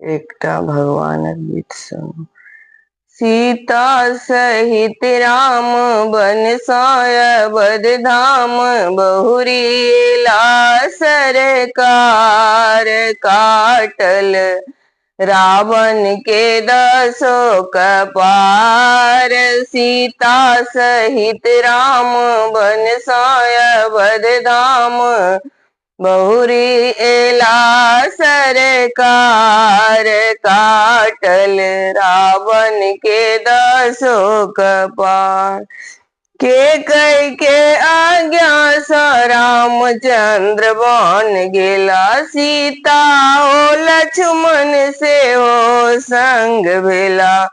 एकटा भगवानक गीत सुनू। सीता सहित राम बन अवध धाम, बहुरी एला सरकार। काटल रावण के दसो कपार। सीता सहित राम बन अवध धाम, बहुरी एला सरकार। काटल रावण के दसो कपार। के कई के आज्ञा स रामचंद्र बन गेला, सीता ओ लक्ष्मण से हो संग भेला।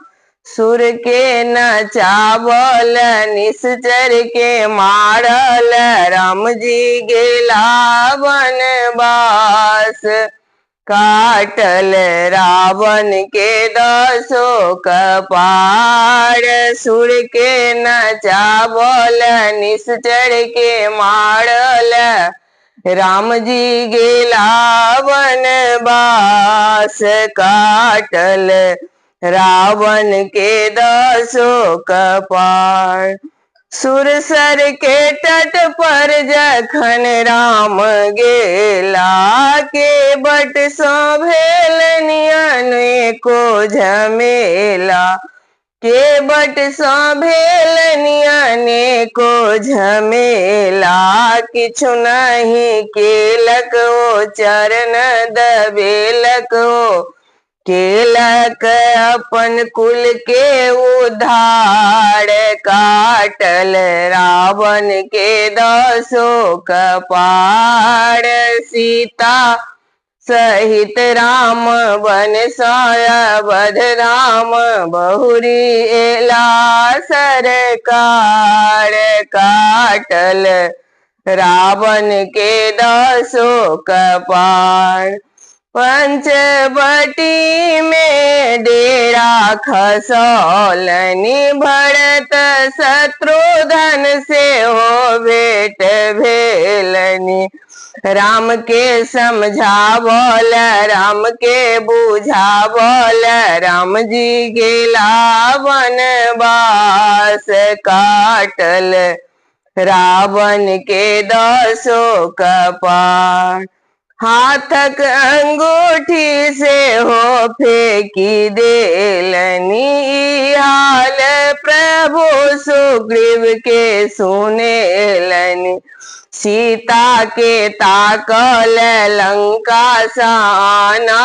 सुर के नचावल निश्चर के मारल, राम जी गेला वनवास। काटल रावण के दसो कपार। सुर के नचावल निश्चर के मारल, राम जी गेला वनवास। काटल रावण के दसो कपार। सुरसर के तट पर जखन राम गेला, के बट सो भेल अनेको झमेला। के बट सो भेल अनेको झमेला, किछु नहीं केलक ओ चरण दबेलक ओ। केलक अपन कुल के उद्धार। काटल रावण के दसो कपार। सीता सहित राम बन अवध धाम, बहुरी एला सरकार। काटल रावण के दसो कपार। पंचवटी में डेरा खसौलनि, भरत शत्रुघ्न से हो भेंट भेलनि। राम के समझावल, राम के बुझावल, राम जी गेला वनवास। काटल रावण के दसो कपार। हाथक अंगूठी से हो फेंकी देलनि, हाल प्रभु सुग्रीव के सुनेलनि। सीता के ताकल लंका सा आना,